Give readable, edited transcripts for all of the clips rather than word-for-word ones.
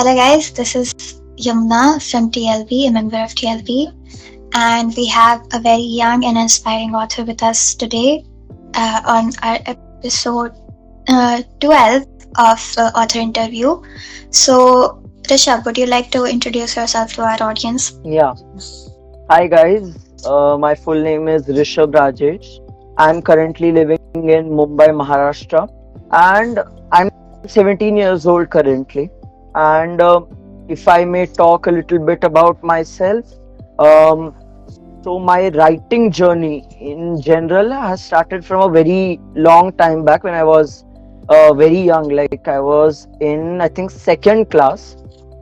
Hello guys, this is Yumnah from TLB, a member of TLB, and we have a very young and inspiring author with us today on our episode 12 of Author Interview. So, Rishabh, would you like to introduce yourself to our audience? Yeah. Hi guys. My full name is Rishabh Rajesh. I'm currently living in Mumbai, Maharashtra, and I'm 17 years old currently. And if I may talk a little bit about myself, um, so my writing journey in general has started from a very long time back when I was very young. Like I was in, I think, second class.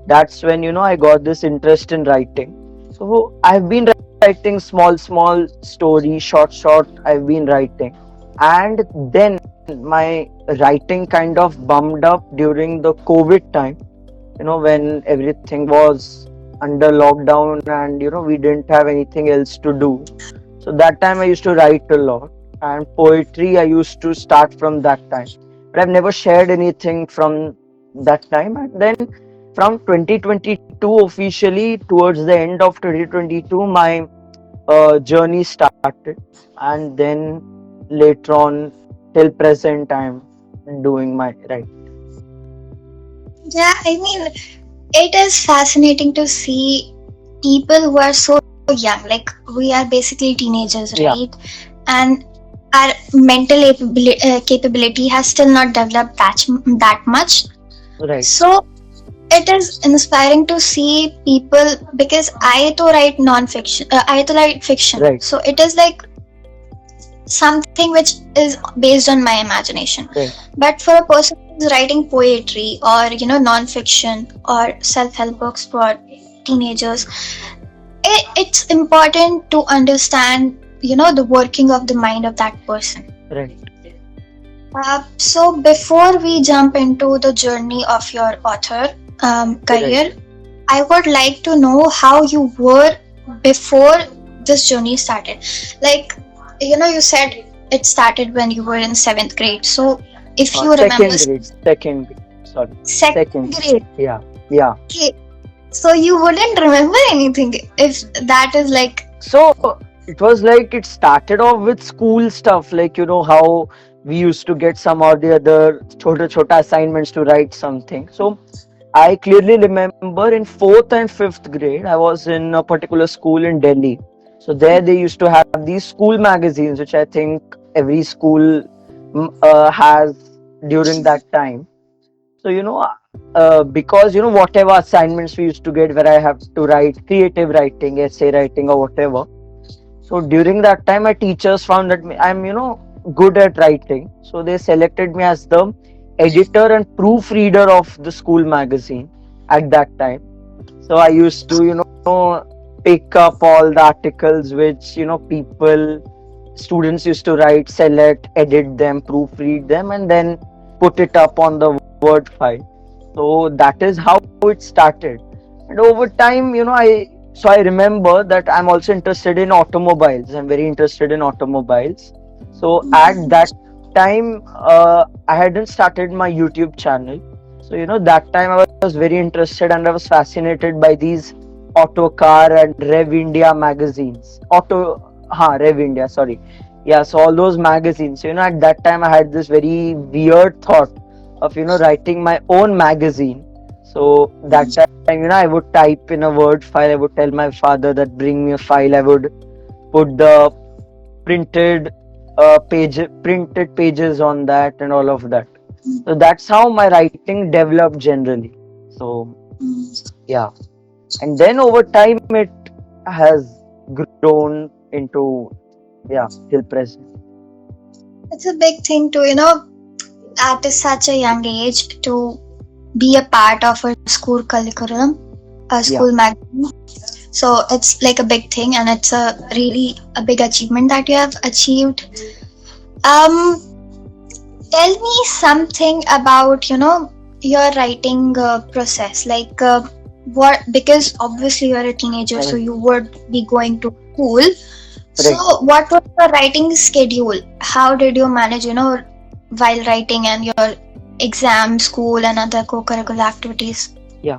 That's when I got this interest in writing. So I've been writing small stories, short. I've been writing, and then my writing kind of bumped up during the COVID time. When everything was under lockdown and we didn't have anything else to do. So that time I used to write a lot, and poetry I used to start from that time. But I've never shared anything from that time. And then from 2022, officially towards the end of 2022, my journey started, and then later on till present, I'm doing my writing. Yeah, I mean, it is fascinating to see people who are so young. Like, we are basically teenagers, Yeah, right? And our mental capability has still not developed that much. right, So it is inspiring to see people because I to write non-fiction, I to write fiction. right, So it is like something which is based on my imagination. right, But for a person who's writing poetry or non-fiction or self-help books for teenagers, it's important to understand the working of the mind of that person. right, So before we jump into the journey of your author right. career, I would like to know how you were before this journey started. Like, you said it started when you were in seventh grade. So if you remember, Second grade. Sorry, second second. grade, Yeah, yeah. okay, so you wouldn't remember anything if that is like, So it was like it started off with school stuff, like how we used to get some or the other chota assignments to write something. So I clearly remember in fourth and fifth grade, I was in a particular school in Delhi. So there they used to have these school magazines, which I think every school has during that time. So because whatever assignments we used to get where I have to write creative writing, essay writing, or whatever. So during that time, my teachers found that I'm good at writing. So they selected me as the editor and proofreader of the school magazine at that time. So I used to pick up all the articles which students used to write, select, edit them, proofread them, and then put it up on the Word file. So that is how it started. And over time, I remember that I'm also interested in automobiles. I'm very interested in automobiles. So at that time, I hadn't started my YouTube channel. So that time I was very interested and I was fascinated by these Auto Car and Rev India magazines. Rev India, sorry. Yeah, so all those magazines. So, at that time I had this very weird thought of, writing my own magazine. So that time, I would type in a Word file. I would tell my father that bring me a file. I would put the printed printed pages on that and all of that. So that's how my writing developed generally. So yeah, and then over time it has grown into till present. it's a big thing to at such a young age to be a part of a school curriculum, a Yeah, school magazine. So it's like a big thing, and it's a really a big achievement that you have achieved. Um, Tell me something about your writing process. Like what, because obviously you're a teenager, so right, you would be going to school. So right. what was your writing schedule? How did you manage while writing and your exam, school, and other co-curricular activities? Yeah.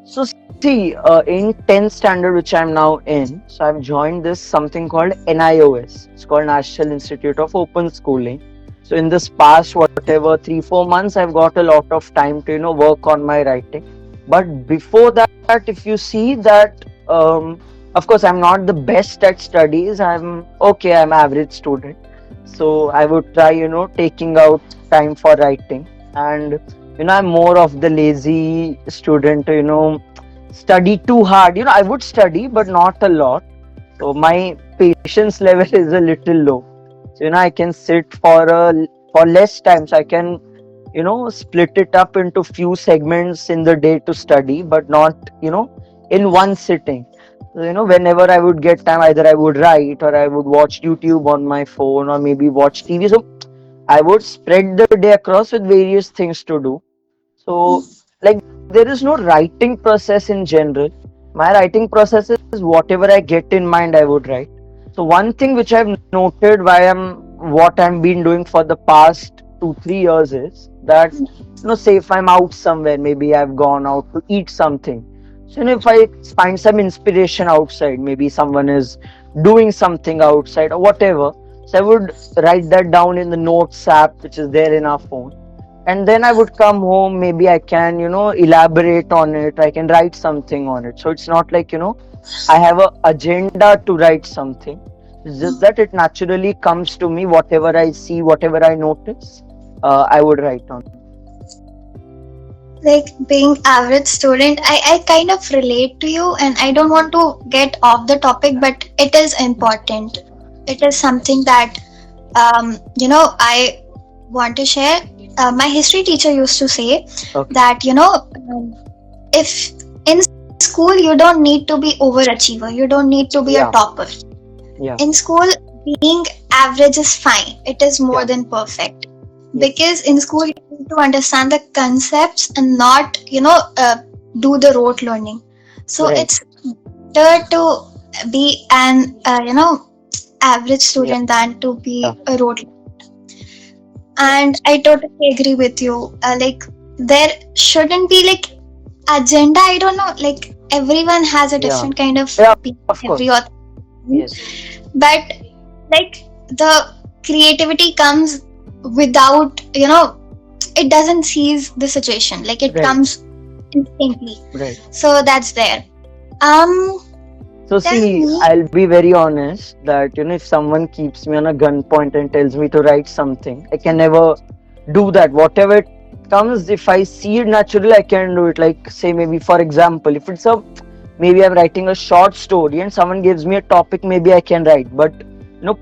So see, in 10th standard, which I'm now in, so I've joined this something called NIOS. It's called National Institute of Open Schooling. So in this past, whatever 3 4 months, I've got a lot of time to work on my writing. But before that, if you see that, of course, I'm not the best at studies. I'm okay. I'm average student. So I would try taking out time for writing. And I'm more of the lazy student to study too hard. I would study but not a lot, so my patience level is a little low. So I can sit for less time, so I can split it up into few segments in the day to study, but not in one sitting. So, whenever I would get time, either I would write or I would watch YouTube on my phone or maybe watch TV. So I would spread the day across with various things to do. So, like, there is no writing process in general. My writing process is whatever I get in mind, I would write. So, one thing which I've noted why what I'm been doing for the past 2 3 years is that, say if I'm out somewhere, maybe I've gone out to eat something. So, if I find some inspiration outside, maybe someone is doing something outside or whatever, so I would write that down in the notes app which is there in our phone, and then I would come home, maybe I can elaborate on it, I can write something on it. So it's not like I have a agenda to write something. It's just that it naturally comes to me, whatever I see, whatever I notice, I would write on. Like being average student, I kind of relate to you, and I don't want to get off the topic, but it is important. It is something that I want to share. My history teacher used to say Okay. that if in school you don't need to be overachiever, you don't need to be a Yeah. topper. Yeah. In school, being average is fine. It is more Yeah. than perfect, Yes. because in school you need to understand the concepts and not do the rote learning. So Right. it's better to be an average Yeah. student than to Yeah. be a rote. And I totally agree with you. Like there shouldn't be like agenda. I don't know, like everyone has a Yeah. different kind of Yeah. Of every course. author, Yes. but like the creativity comes without it doesn't seize the situation, like it Right. comes instantly. Right. So that's there. um So tell see, me. I'll be very honest that if someone keeps me on a gunpoint and tells me to write something, I can never do that. Whatever it comes, if I see it naturally, I can do it. Like say maybe for example, if it's a maybe I'm writing a short story and someone gives me a topic, maybe I can write. But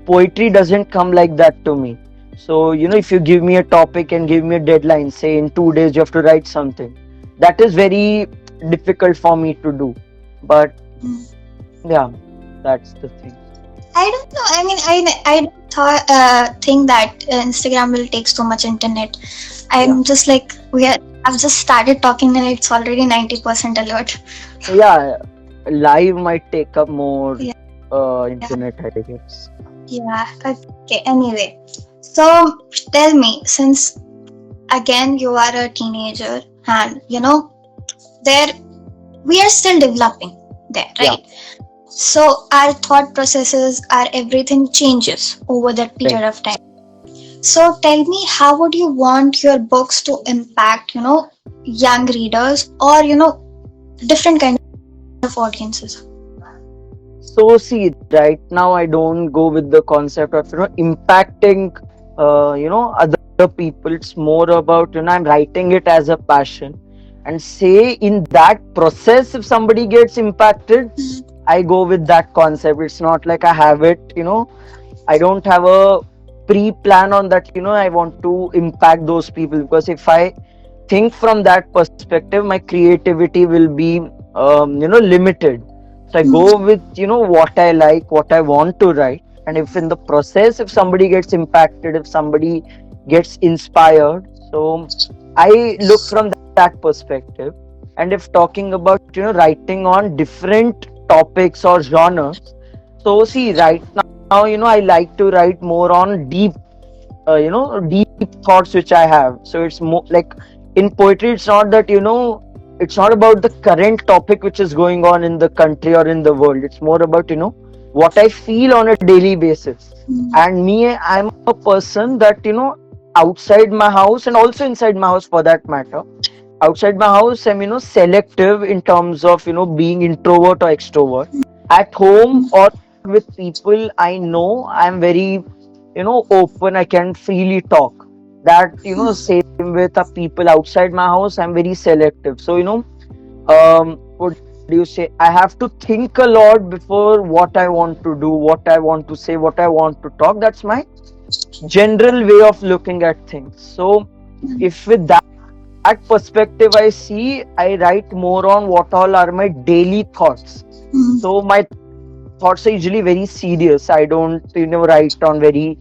poetry doesn't come like that to me. So if you give me a topic and give me a deadline, say in 2 days you have to write something, that is very difficult for me to do. But yeah, that's the thing. I don't know. I mean, I don't think that Instagram will take so much internet. Yeah. I'm just like I've just started talking and it's already 90% alert. Yeah, live might take up more Yeah, internet, I guess. yeah. Okay. Anyway, so tell me, since again you are a teenager, and there we are still developing there, Yeah. right? So our thought processes, our everything changes over that Right. period of time. So tell me, how would you want your books to impact, young readers, or different kind of audiences? So see, right now I don't go with the concept of impacting other people. It's more about I'm writing it as a passion, and say in that process if somebody gets impacted, I go with that concept. It's not like I have it, I don't have a pre-plan on that, I want to impact those people, because if I think from that perspective, my creativity will be limited. So I go with what I like, what I want to write, and if in the process if somebody gets impacted, if somebody gets inspired, so I look from that perspective. And if talking about writing on different topics or genres, so see, right now I like to write more on deep thoughts which I have. So it's more like in poetry, it's not that it's not about the current topic which is going on in the country or in the world. It's more about, what I feel on a daily basis. And me, I'm a person that, outside my house and also inside my house for that matter. Outside my house, I'm, selective in terms of, being introvert or extrovert. At home or with people I know, I'm very, open. I can freely talk. That, same with the people outside my house, I'm very selective. So, what do you say? I have to think a lot before what I want to do, what I want to say, what I want to talk. That's my general way of looking at things. So, if with that perspective I see, I write more on what all are my daily thoughts. So, my thoughts are usually very serious. I don't, write on very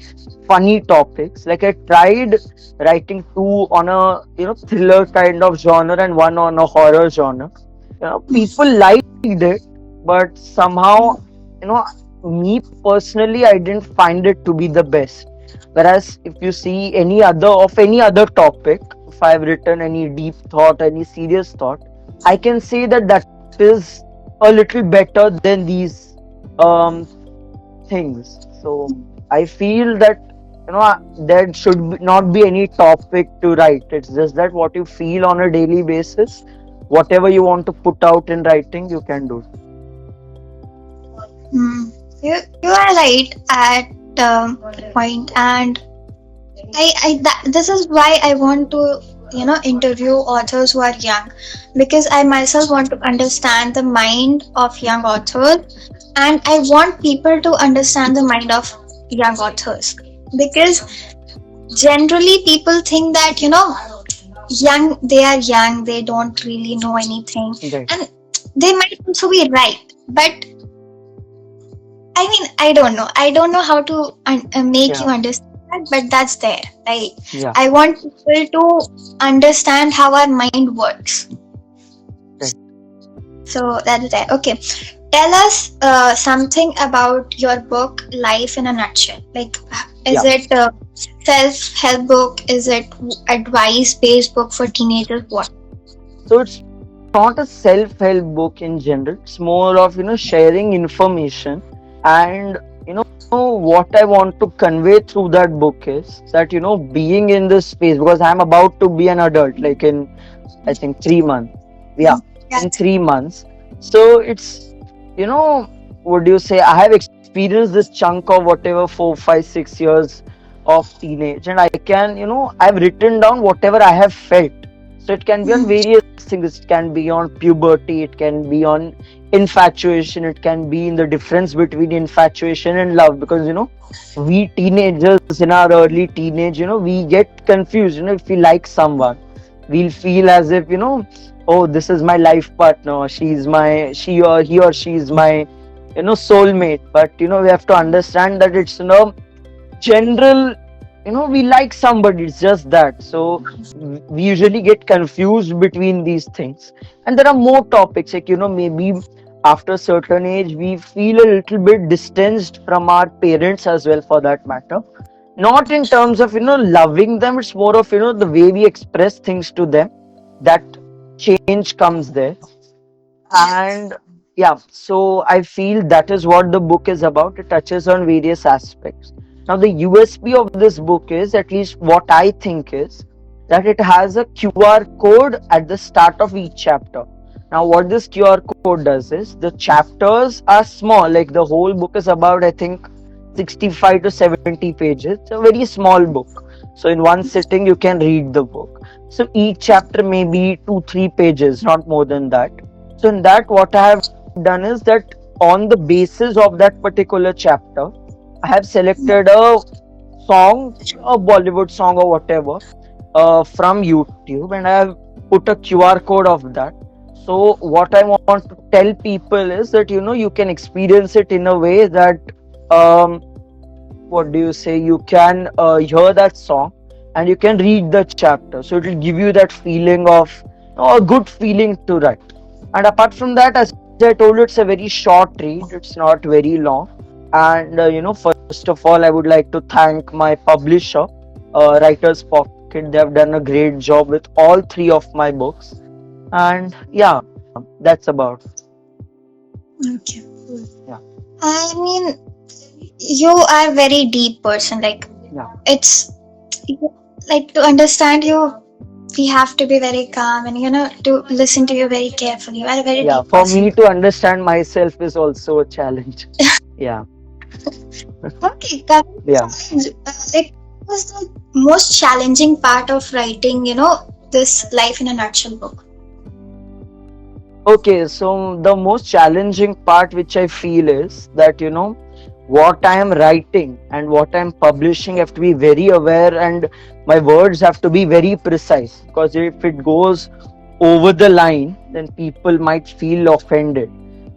funny topics. Like I tried writing two on a, thriller kind of genre and one on a horror genre. People liked it, but somehow, me personally, I didn't find it to be the best. Whereas if you see any other topic, if I've written any deep thought, any serious thought, I can say that that is a little better than these um things. So I feel that, there should not be any topic to write. It's just that what you feel on a daily basis, whatever you want to put out in writing, you can do. Hmm. You are right at point, and this is why I want to interview authors who are young, because I myself want to understand the mind of young authors, and I want people to understand the mind of young authors, because generally people think that young they are young, they don't really know anything, Right. and they might also be right, but I mean, I don't know how to make you Yeah. understand that, but that's there, right? Yeah. I want people to understand how our mind works. Right. So that is there. Okay, tell us something about your book, Life in a Nutshell. Like, is Yeah. it a self-help book? Is it advice-based book for teenagers? What? So it's not a self-help book in general. It's more of, sharing information. And, what I want to convey through that book is that, being in this space, because I'm about to be an adult, like in, I think, 3 months. Yeah, in Yes. 3 months. So it's, you know, would you say I have experienced this chunk of whatever 4, 5, 6 years of teenage, and I can, I've written down whatever I have felt. So it can be on various things. It can be on puberty. It can be on infatuation. It can be in the difference between infatuation and love. Because we teenagers in our early teenage, we get confused. If we like someone, we'll feel as if oh, this is my life partner. She or he or she is my soulmate. But we have to understand that it's general, we like somebody, it's just that. So we usually get confused between these things, and there are more topics, like maybe after a certain age we feel a little bit distanced from our parents as well, for that matter. Not in terms of loving them, it's more of the way we express things to them, that change comes there. And yeah, so I feel that is what the book is about. It touches on various aspects. Now the USP of this book is, at least what I think, is that it has a QR code at the start of each chapter. Now what this QR code does is, the chapters are small, like the whole book is about, I think, 65 to 70 pages. It's a very small book, so in one sitting you can read the book. So each chapter may be 2, 3 pages, not more than that. So in that, what I have done is that, on the basis of that particular chapter, I have selected a song, a Bollywood song or whatever, from YouTube, and I have put a QR code of that. So what I want to tell people is that you can experience it in a way that, um, what do you say, you can hear that song and you can read the chapter, so it will give you that feeling of, a good feeling to write. And apart from that, as I told you, it's a very short read, it's not very long. And first of all, I would like to thank my publisher, Writers Pocket. They have done a great job with all three of my books. And yeah, that's about. Okay. Cool. Yeah, I mean, you are a very deep person. Like, yeah, it's like to understand you, we have to be very calm and to listen to you very carefully. You are a very yeah. deep For person. me to understand myself is also a challenge. Yeah, Okay, coming to yeah. challenge, like, what was the most challenging part of writing, this Life in a Nutshell book? Okay, so the most challenging part which I feel is that, what I am writing and what I am publishing have to be very aware, and my words have to be very precise, because if it goes over the line, then people might feel offended.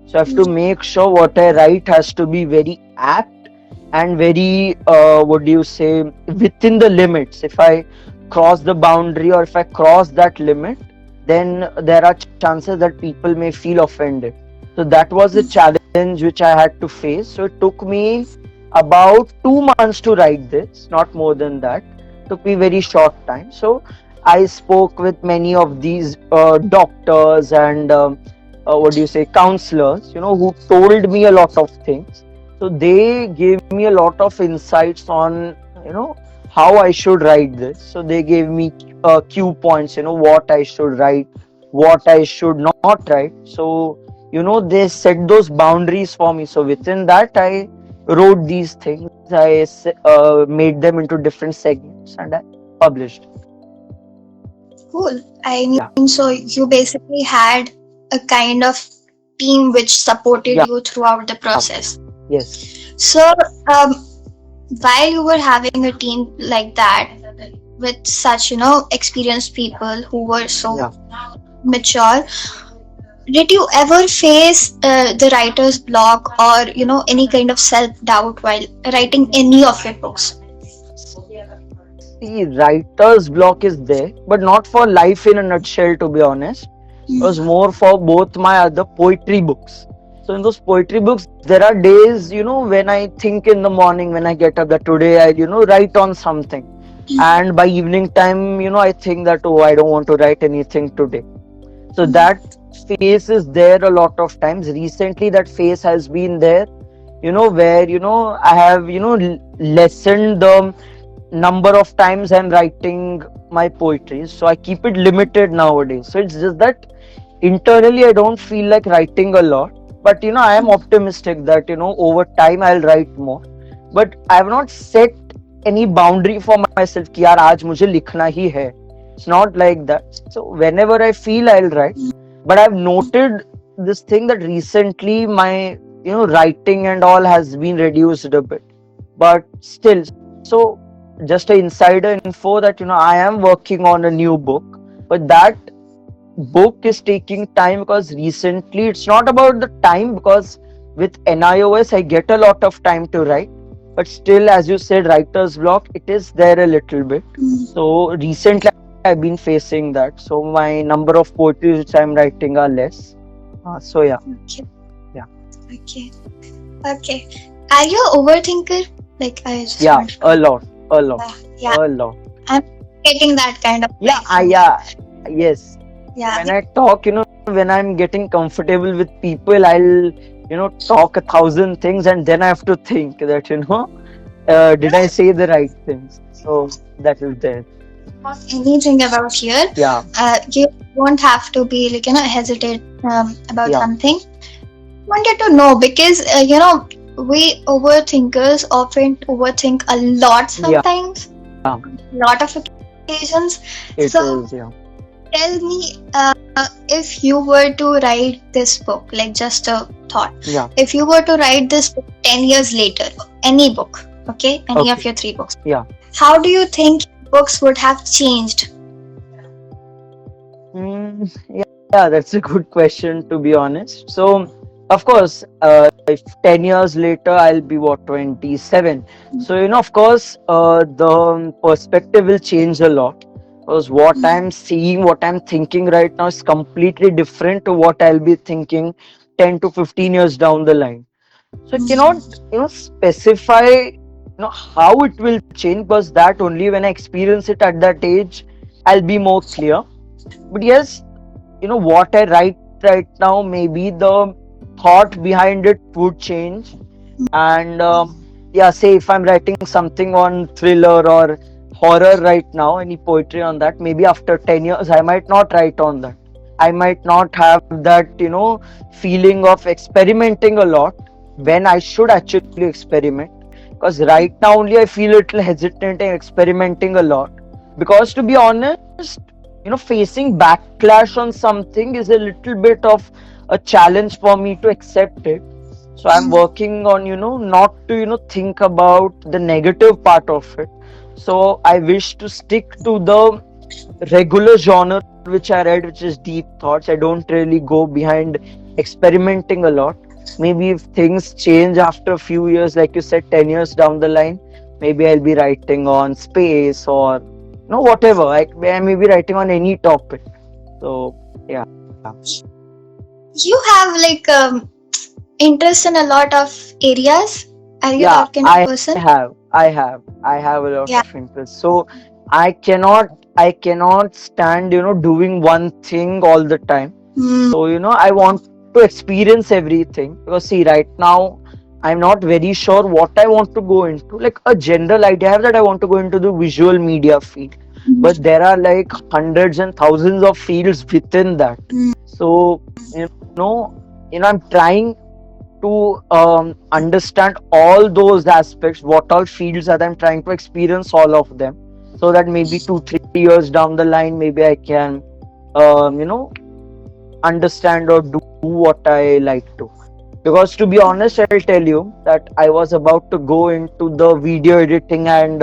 So I have to make sure what I write has to be very apt and very, what do you say, within the limits. If I cross the boundary or if I cross that limit, then there are chances that people may feel offended. So that was the challenge which I had to face. So it took me about 2 months to write this, not more than that. Took me very short time. So I spoke with many of these doctors and what do you say, counselors, who told me a lot of things. So they gave me a lot of insights on, how I should write this. So they gave me cue points, what I should write, what I should not write. So, they set those boundaries for me. So within that, I wrote these things. I made them into different segments and I published. Cool. I Yeah, mean, so you basically had a kind of team which supported yeah, you throughout the process. yes, So, um, while you were having a team like that with such, experienced people who were so yeah. mature, did you ever face the writer's block or, any kind of self doubt while writing any of your books? See, writer's block is there, but not for Life in a Nutshell, to be honest. It was more for both my other poetry books. So in those poetry books, there are days, when I think in the morning when I get up that today I, write on something. And by evening time, I think that, oh, I don't want to write anything today. So that phase is there a lot of times. Recently, that phase has been there, where, I have, lessened the number of times I'm writing my poetry. So I keep it limited nowadays. So it's just that internally I don't feel like writing a lot. But I am optimistic that over time I'll write more. But I have not set any boundary for myself कि यार आज मुझे लिखना ही है. It's not like that. So whenever I feel I'll write. But I've noted this thing that recently my writing and all has been reduced a bit. But still, so just a insider info that I am working on a new book, but that book is taking time because recently it's not about the time, because with NIOS I get a lot of time to write, but still, as you said, writer's block, it is there a little bit. So recently I've been facing that, so my number of poetry which I'm writing are less. So yeah. Okay. Yeah. Okay. Okay. Are you a overthinker? Like, I just Yeah, want to a lot, a lot, yeah, a lot. I'm getting that kind of Yeah, vibe from you. yeah, yes. Yeah. When I talk, when I'm getting comfortable with people, I'll, talk 1,000 things and then I have to think that, did I say the right things? So that is there. Anything about here, Yeah, you won't have to be like, hesitate about yeah, something. Wanted to know because, we overthinkers often overthink a lot yeah, sometimes, lot of occasions. it So is. Yeah, tell me, if you were to write this book, like just a thought, yeah, if you were to write this book 10 years later, any book, okay, any of okay, your three books, yeah. how do you think books would have changed? Yeah, that's a good question, to be honest. So, of course, if 10 years later, I'll be what, 27. So, of course, the perspective will change a lot, because what I'm seeing, what I'm thinking right now is completely different to what I'll be thinking 10 to 15 years down the line. So, I cannot, specify, how it will change, because that only when I experience it at that age, I'll be more clear. But yes, what I write right now, maybe the thought behind it would change. And yeah, say if I'm writing something on thriller or horror right now, any poetry on that, maybe after 10 years I might not write on that. I might not have that feeling of experimenting a lot when I should actually experiment. Because right now only I feel a little hesitant and experimenting a lot. Because to be honest, facing backlash on something is a little bit of a challenge for me to accept it. So I'm working on not to think about the negative part of it. So I wish to stick to the regular genre which I read, which is deep thoughts. I don't really go behind experimenting a lot. Maybe if things change after a few years, like you said, 10 years down the line, maybe I'll be writing on space or whatever. I may be writing on any topic. So yeah. You have like interest in a lot of areas. Are you Yeah, that kind of person? I have a lot Yeah. of interest. So I cannot stand, doing one thing all the time. Mm, So, I want to experience everything because see, right now I'm not very sure what I want to go into. Like a general idea I have that I want to go into the visual media field, but there are like hundreds and thousands of fields within that. mm, So, know, I'm trying to understand all those aspects, what all fields that I'm trying to experience all of them, so that maybe 2 3 years down the line, maybe I can, understand or do what I like to. Because to be honest, I'll tell you that I was about to go into the video editing and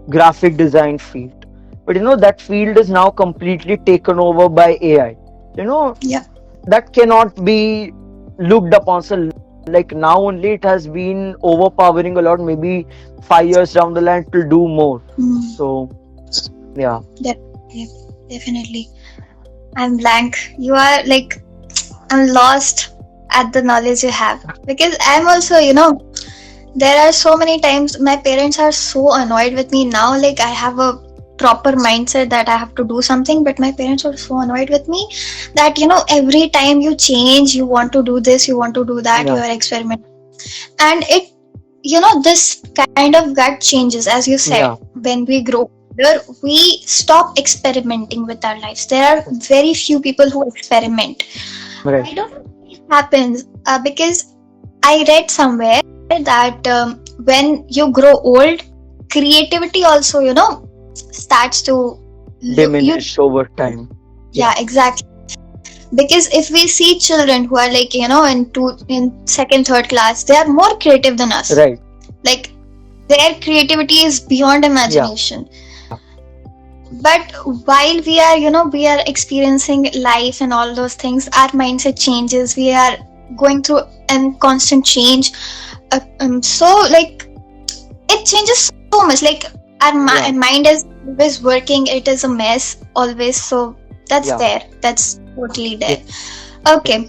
graphic design field, but that field is now completely taken over by AI. You know yeah. that cannot be looked upon. So like now only it has been overpowering a lot. Maybe 5 years down the line it will do more. Mm, So yeah. definitely. Definitely. I'm blank. You are like, I'm lost at the knowledge you have. Because I'm also, there are so many times my parents are so annoyed with me now. Like, I have a proper mindset that I have to do something, but my parents are so annoyed with me that, every time you change, you want to do this, you want to do that, you Yeah. are experimenting. And it, this kind of gut changes, as you said, Yeah. when we grow older, we stop experimenting with our lives. There are very few people who experiment. Right. I don't know if it happens because I read somewhere that when you grow old, creativity also, starts to you. Diminish over time. Yeah, Yeah. exactly. Because if we see children who are like, in second, third class, they are more creative than us. Right. Like, their creativity is beyond Yeah. imagination. But while we are experiencing life and all those things, our mindset changes. We are going through a constant change. So like, it changes so much. Like, our Yeah. mind is always working. It is a mess always. So that's Yeah. there. That's totally there. Yes. Okay,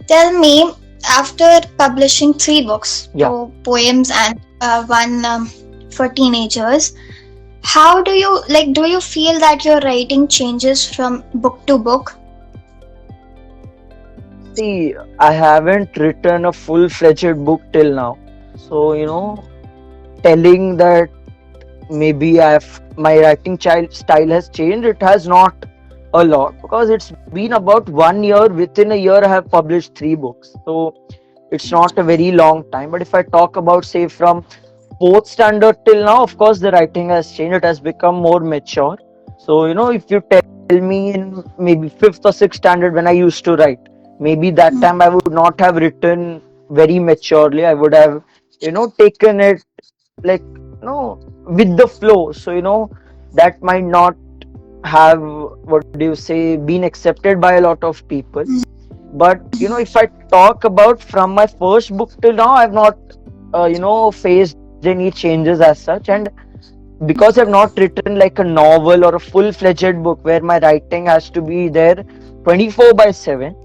tell me, after publishing 3 books, Yeah. two poems and one for teenagers, how do you like? Do you feel that your writing changes from book to book? See, I haven't written a full-fledged book till now. So, telling that maybe my writing style has changed, it has not a lot, because it's been about 1 year. Within a year I have published 3 books, so it's not a very long time. But if I talk about, say, from fourth standard till now, of course the writing has changed, it has become more mature. So if you tell me in maybe fifth or sixth standard when I used to write, maybe that time I would not have written very maturely. I would have taken it like with the flow. So that might not have, what do you say, been accepted by a lot of people. But if I talk about from my first book till now, I've not faced any changes as such. And because I've not written like a novel or a full-fledged book where my writing has to be there 24/7,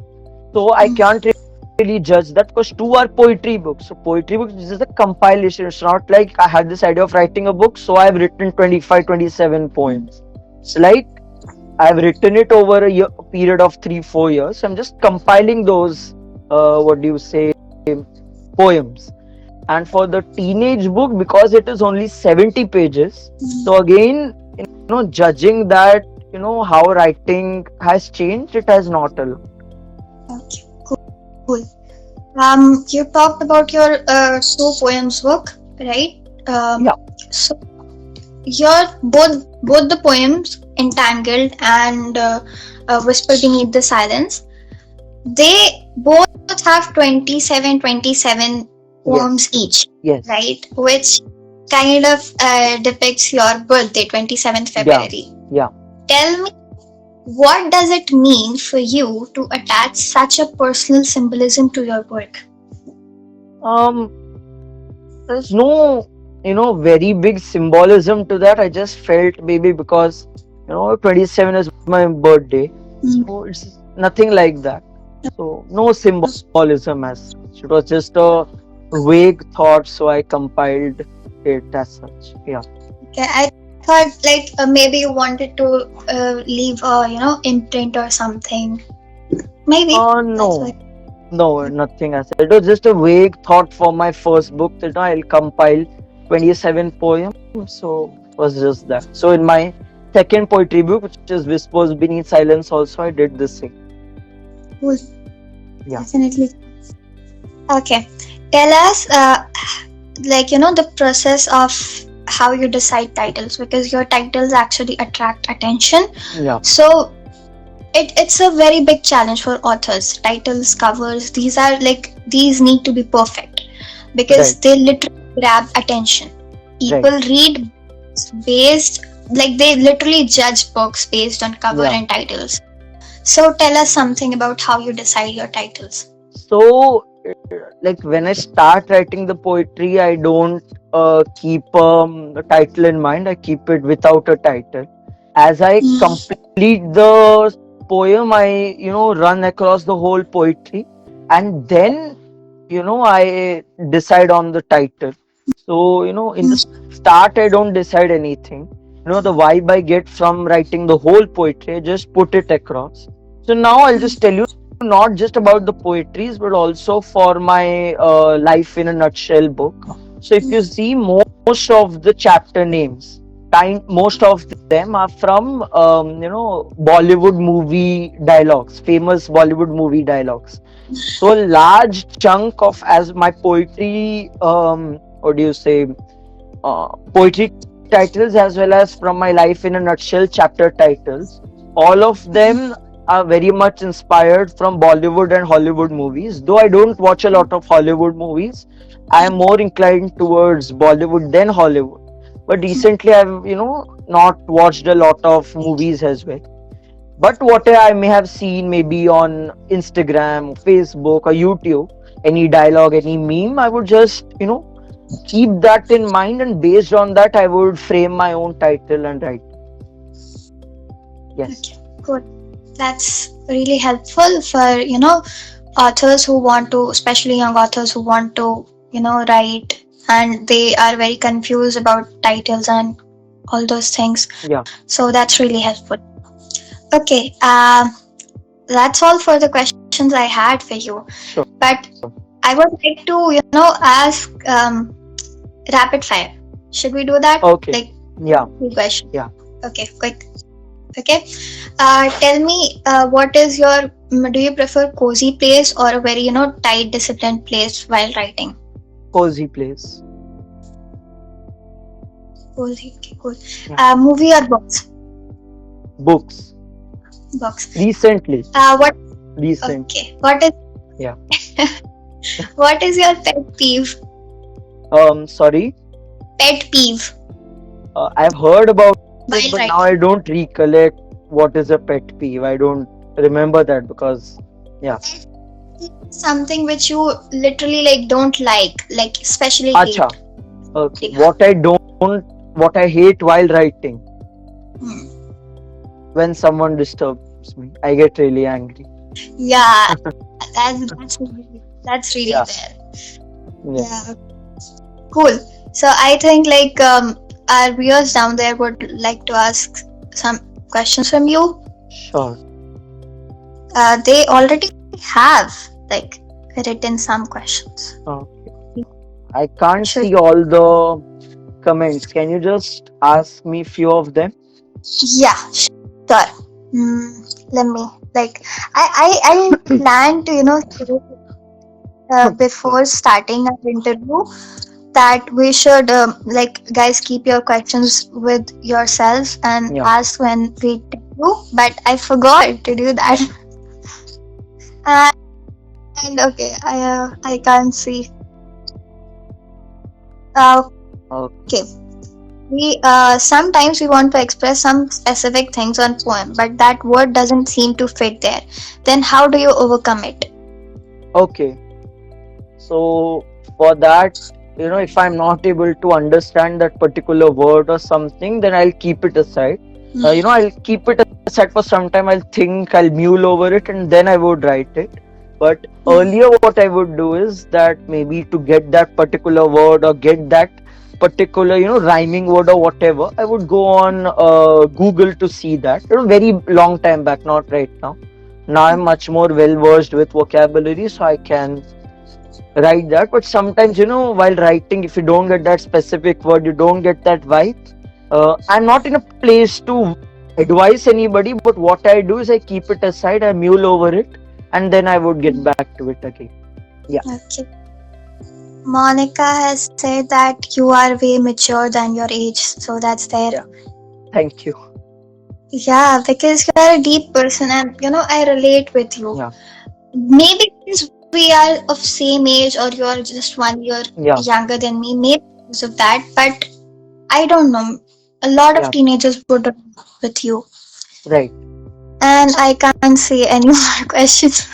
so I can't really judge that, because two are poetry books. So poetry books, this is a compilation. It's not like I had this idea of writing a book, so I've written 25, 27 poems. It's like I've written it over a period of 3 4 years. I'm just compiling those, what do you say, poems. And for the teenage book, because it is only 70 pages, so again, judging that, how writing has changed, it has not a lot. Okay, cool. You talked about your two poems book, right? Yeah, So your both the poems, Entangled and Whisper Beneath the Silence, they both have 27 poems yes, each, yes, right? Which kind of depicts your birthday, 27th yeah, February. yeah. Tell me, what does it mean for you to attach such a personal symbolism to your work? Um, there's no, very big symbolism to that. I just felt maybe because, 27 is my birthday. So it's nothing like that. So no symbolism as such. It was just a vague thought, so I compiled it as such. Yeah. Okay, I thought like maybe you wanted to leave a imprint or something. Maybe that's why. No, no, nothing as such. It was just a vague thought for my first book that I'll compile 27 poems. So it was just that. So in my second poetry book, which is Whispers Beneath Silence, also I did the same. Cool. Yeah. Definitely. Okay. Tell us, the process of how you decide titles, because your titles actually attract attention. Yeah. So it's a very big challenge for authors. Titles, covers, these need to be perfect because Right. they literally grab attention. Right. People read based, like they literally judge books based on cover Yeah. and titles. So tell us something about how you decide your titles. So, like when I start writing the poetry, I don't keep a title in mind. I keep it without a title. As I complete the poem, I run across the whole poetry, and then I decide on the title. So in the start, I don't decide anything. The vibe I get from writing the whole poetry, I just put it across. So now I'll just tell you not just about the poetries but also for my life in a nutshell book. So if you see most of the chapter names, most of them are from Bollywood movie dialogues, famous Bollywood movie dialogues. So a large chunk of as my poetry, what do you say, poetry titles as well as from my life in a nutshell chapter titles, all of them are very much inspired from Bollywood and Hollywood movies. Though I don't watch a lot of Hollywood movies, I am more inclined towards Bollywood than Hollywood. But recently I've not watched a lot of movies as well. But what I may have seen maybe on Instagram, Facebook, or YouTube, any dialogue, any meme, I would just keep that in mind, and based on that I would frame my own title and write. Yes. Okay, good. That's really helpful for authors who want to, especially young authors who want to write, and they are very confused about titles and all those things. Yeah. So that's really helpful. Okay, that's all for the questions I had for you. Sure. But I would like to ask rapid fire. Should we do that? Okay. Like Yeah. two questions. Yeah. Okay, quick. Okay. Tell me, what is your? Do you prefer cozy place or a very tight, disciplined place while writing? Cozy place. Cozy. Okay, cool. Yeah. Movie or books? Books. Books. Recently. What? Recent. Okay. What is? Yeah. What is your pet peeve? Sorry. Pet peeve I've heard about while it, but writing. now I don't recollect what is a pet peeve. I don't remember that because, yeah. Something which you literally don't like especially Acha. hate. Okay. Yeah. What I hate while writing, Hmm. when someone disturbs me, I get really angry. Yeah, that's really Yeah. there. Yeah. Yeah, cool. So I think our viewers down there would like to ask some questions from you. Sure. They already have like written some questions. Okay. I can't Should see all the comments. Can you just ask me few of them? Yeah, sure. Let me like I plan to say, before starting our interview that we should like guys keep your questions with yourself and Yeah. ask when we tell you, but I forgot to do that. And okay, I can't see. Okay, Okay. we sometimes we want to express some specific things on poem, but that word doesn't seem to fit there. Then how do you overcome it? Okay. So for that, if I'm not able to understand that particular word or something, then I'll keep it aside. I'll keep it aside for some time. I'll think, I'll mule over it, and then I would write it. But earlier, what I would do is that maybe to get that particular word or get that particular, rhyming word or whatever, I would go on Google to see that. Very long time back, not right now. Now I'm much more well versed with vocabulary, so I can write that. But sometimes, while writing, if you don't get that specific word, you don't get that vibe. I'm not in a place to advise anybody, but what I do is I keep it aside, I mule over it, and then I would get back to it again. Yeah. Okay. Monica has said that you are way mature than your age, so that's there. Yeah. Thank you. Yeah, because you are a deep person, and I relate with you. Yeah. Maybe because we are of same age, or you are just 1 year Yeah. younger than me, maybe because of that. But I don't know. A lot of Yeah. teenagers would agree with you, Right. and I can't say any more questions.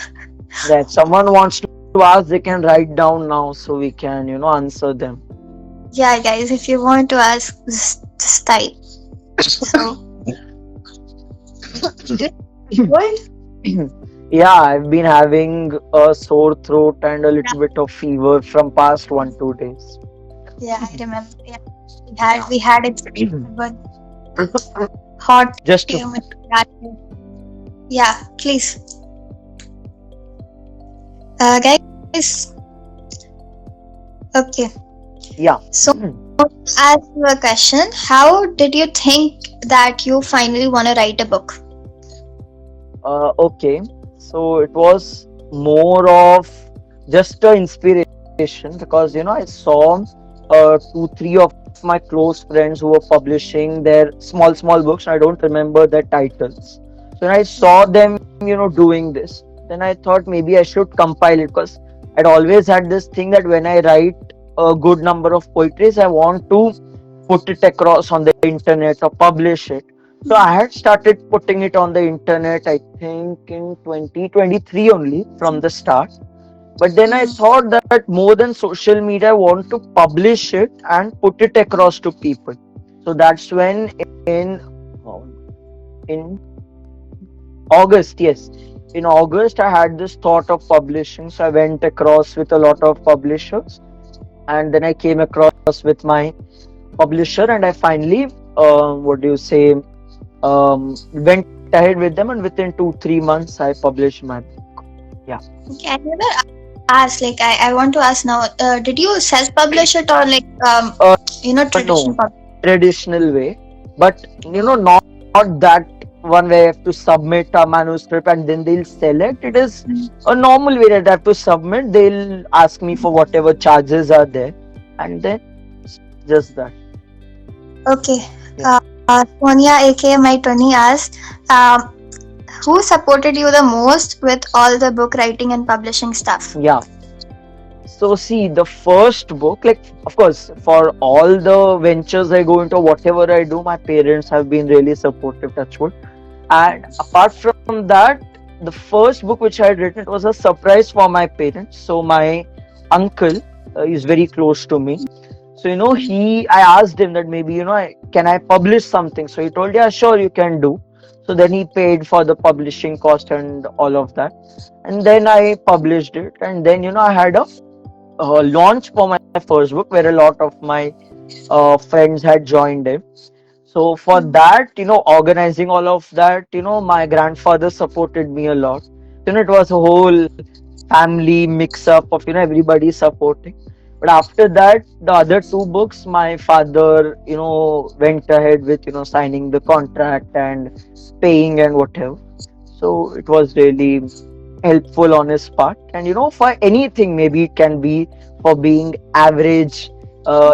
That someone wants to ask, they can write down now so we can, answer them. Yeah, guys, if you want to ask, just type. So, what? Yeah, I've been having a sore throat and a little bit of fever from past 1 2 days. Yeah, I remember. Yeah, Yeah. we had it with hot Just a humid. minute. Yeah, please, guys. Okay, Yeah. so ask you a question. How did you think that you finally want to write a book? Okay. So it was more of just a inspiration because I saw 2 3 of my close friends who were publishing their small books. I don't remember their titles. So when I saw them, doing this, then I thought maybe I should compile it because I'd always had this thing that when I write a good number of poetries, I want to put it across on the internet or publish it. So I had started putting it on the internet, I think in 2023 only from the start. But then I thought that more than social media, I want to publish it and put it across to people. So that's when in in August, yes, in August I had this thought of publishing. So I went across with a lot of publishers, and then I came across with my publisher, and I finally, what do you say, went ahead with them, and within 2 3 months I published my book. Yeah. Okay, I never asked. Like, I want to ask now. Did you self-publish it or like traditional No, publish? traditional way, but not that one where I have to submit a manuscript and then they'll select. It is a normal way that I have to submit. They'll ask me for whatever charges are there, and then just that. Okay. Yeah. Sonia, aka my Tony, asked, who supported you the most with all the book writing and publishing stuff? Yeah. So see, the first book, like of course, for all the ventures I go into, whatever I do, my parents have been really supportive. Touch wood. And apart from that, the first book which I had written, it was a surprise for my parents. So my uncle is very close to me. So I asked him that maybe can I publish something. So he told, yeah, sure, you can do. So then he paid for the publishing cost and all of that, and then I published it. And then I had a launch for my first book where a lot of my friends had joined in. So for that, organizing all of that, my grandfather supported me a lot. It was a whole family mix up of everybody supporting. But after that, the other two books, my father went ahead with signing the contract and paying and whatever. So it was really helpful on his part. And for anything, maybe it can be for being average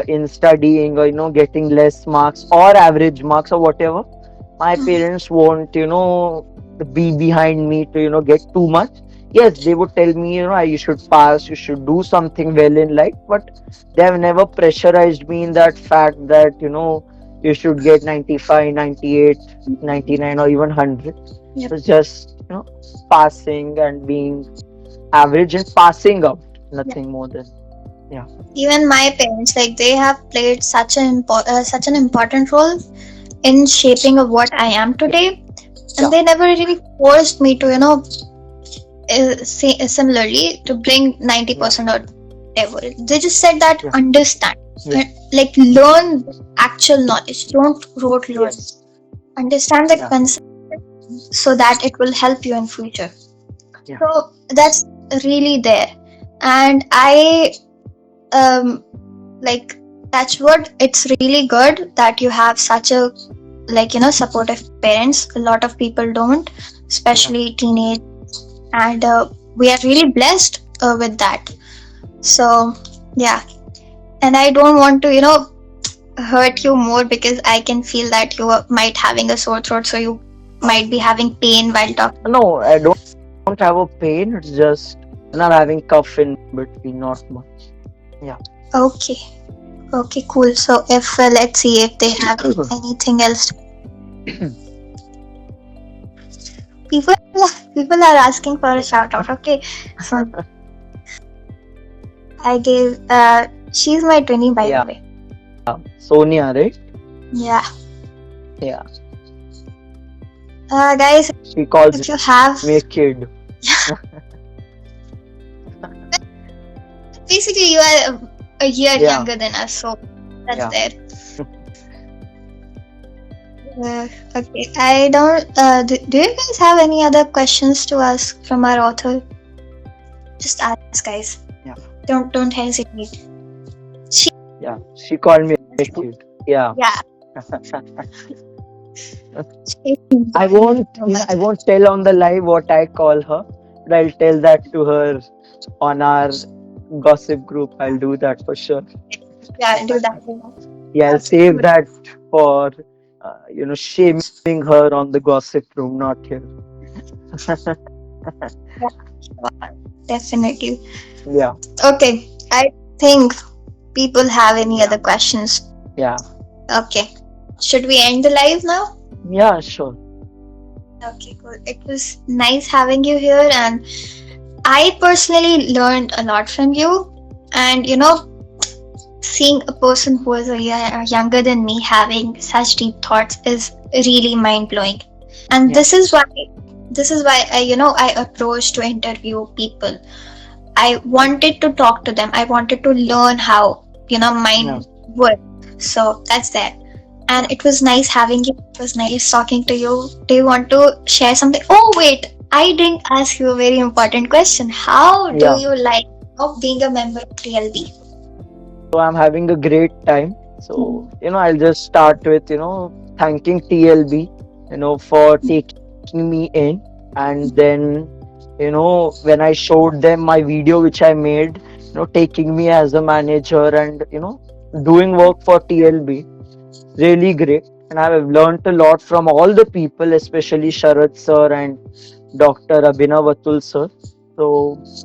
in studying, or getting less marks or average marks or whatever, my parents won't be behind me to get too much. Yes, they would tell me you should pass, you should do something well in life, but they have never pressurized me in that fact that you should get 95, 98, 99, or even 100. Yep. So just passing and being average and passing out, Yeah. nothing more than. Yeah. Even my parents, like they have played such an important role in shaping of what I am today, and Yeah. they never really forced me to, similarly to bring Yeah. 90% or whatever. They just said that Yeah. understand, Yeah. like learn actual knowledge. Don't rote learn. Yes. Understand the Yeah. concept so that it will help you in future. Yeah. So that's really there, and I um like that's what it's really good that you have such a supportive parents. A lot of people don't, Yeah. especially teenage, and we are really blessed with that. So yeah, and I don't want to hurt you more because I can feel that you might having a sore throat, so you might be having pain while talking. No, I don't have a pain. It's just I'm having cough in between, not much. Yeah. Okay, okay, cool. So if let's see if they have anything else. People people are asking for a shout out. Okay, so I gave she's my twinnie, by Yeah. the way. Sonia, right? Yeah. Yeah. Guys, She calls if you have, me a kid. basically you are a year Yeah. younger than us, so that's Yeah. there. Okay, I don't. Do you guys have any other questions to ask from our author? Just ask, guys. Yeah. Don't hesitate. She, Yeah. She called me a kid. Yeah. yeah. I won't tell on the live what I call her, but I'll tell that to her on our gossip group. I'll do that for sure. Yeah, do that. Yeah, I'll save that for shaming her on the gossip room, not here. Yeah, definitely. Yeah. Okay, I think people have any Yeah. other questions. Yeah. Okay, should we end the live now? Yeah, sure. Okay, cool. It was nice having you here, and I personally learned a lot from you. And seeing a person who is a year younger than me having such deep thoughts is really mind blowing. And Yeah. this is why I approached to interview people. I wanted to talk to them. I wanted to learn how mine Yeah. works. So that's that. And it was nice having you. It was nice talking to you. Do you want to share something? Oh wait, I didn't ask you a very important question. How do Yeah. you like being a member of TLB? So I'm having a great time. So, I'll just start with, thanking TLB, for taking me in. And then, when I showed them my video, which I made, taking me as a manager and, doing work for TLB, really great. And I've learned a lot from all the people, especially Sharad sir and Dr. Abhinav Atul sir. So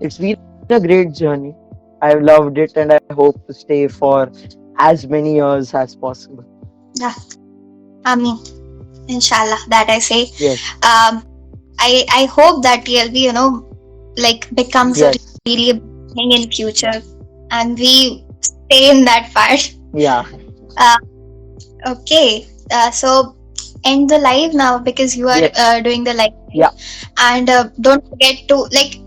it's been a great journey. I've loved it and I hope to stay for as many years as possible. Yeah, I mean, inshallah, that I say. Yes. I hope that TLB becomes Yes. a really big thing in future, and we stay in that part. Yeah. Okay, so end the live now because you are Yes. doing the live. Yeah. And don't forget to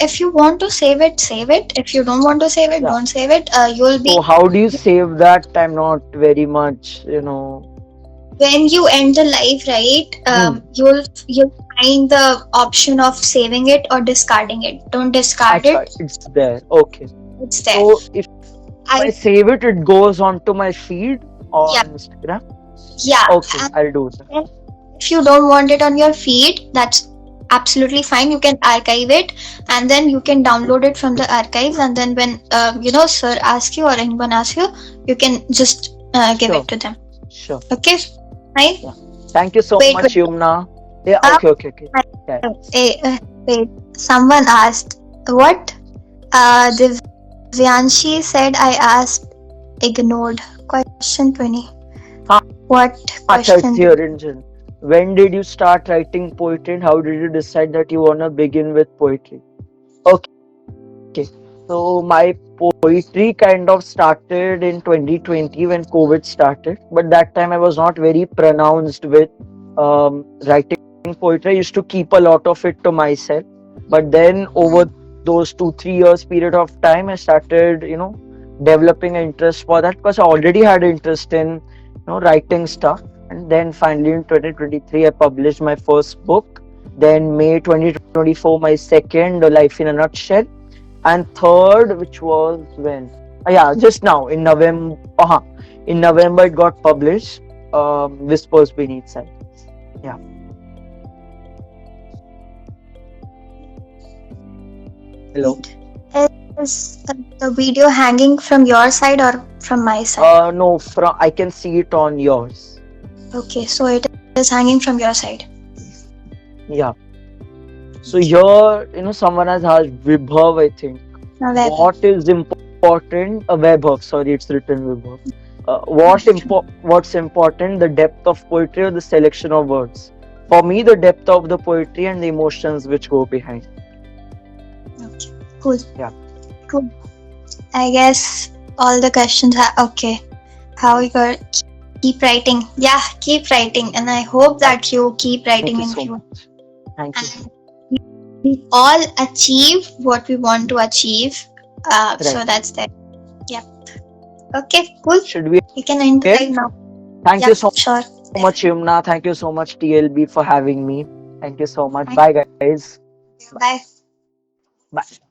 if you want to save it, save it. If you don't want to save it, Yeah. don't save it. You'll be So how do you save that? I'm not very much, when you end the live, right? Hmm. You'll find the option of saving it or discarding it. Don't discard Acha, it. it's there. Okay. It's there. So if I I save it, it goes onto my feed Yeah, on Instagram. yeah. Okay, And I'll do that. then if you don't want it on your feed, that's absolutely fine. You can archive it, and then you can download it from the archives. And then when sir asks you or anyone asks you, you can just give it Sure, to them. sure. Okay, fine. Yeah. Thank you so Wait, much, wait. Yumna. Yeah, Uh, okay, okay, okay. Yeah. wait. Someone asked what? Divyanshi said I asked, ignored. Question 20. What Acha, it's question? here, Ranjan. When did you start writing poetry and how did you decide that you wanna begin with poetry? Okay, so my poetry kind of started in 2020 when COVID started, but that time I was not very pronounced with writing poetry. I used to keep a lot of it to myself, but then over those 2 3 years period of time, I started, developing an interest for that because I already had interest in, writing stuff. And then finally in 2023, I published my first book. Then May 2024, my second, Life in a Nutshell, and third, which was when, yeah, just now in November. In November, it got published. Whispers Beneath Silence. Yeah. Hello. Wait. Is the video hanging from your side or from my side? No, from I can see it on yours. Okay, so it is hanging from your side. Yeah. So here, someone has asked Vibhav, I think. Now, web. What is important? Vaibhav, sorry, it's written Vibhav. What's important? The depth of poetry or the selection of words? For me, the depth of the poetry and the emotions which go behind. Okay, cool. Yeah. Cool. I guess all the questions are okay. How you got keep writing? Yeah, keep writing, and I hope that you keep Thank writing you in so future. much. Thank you. And we all achieve what we want to achieve. So Right. that's that. Yeah. Okay, cool. Should we We can end the end? live now. Thank Yeah, you so sure. much, Yumna. Thank you so much, TLB, for having me. Thank you so much. Thank Bye, guys. you. Bye. Bye.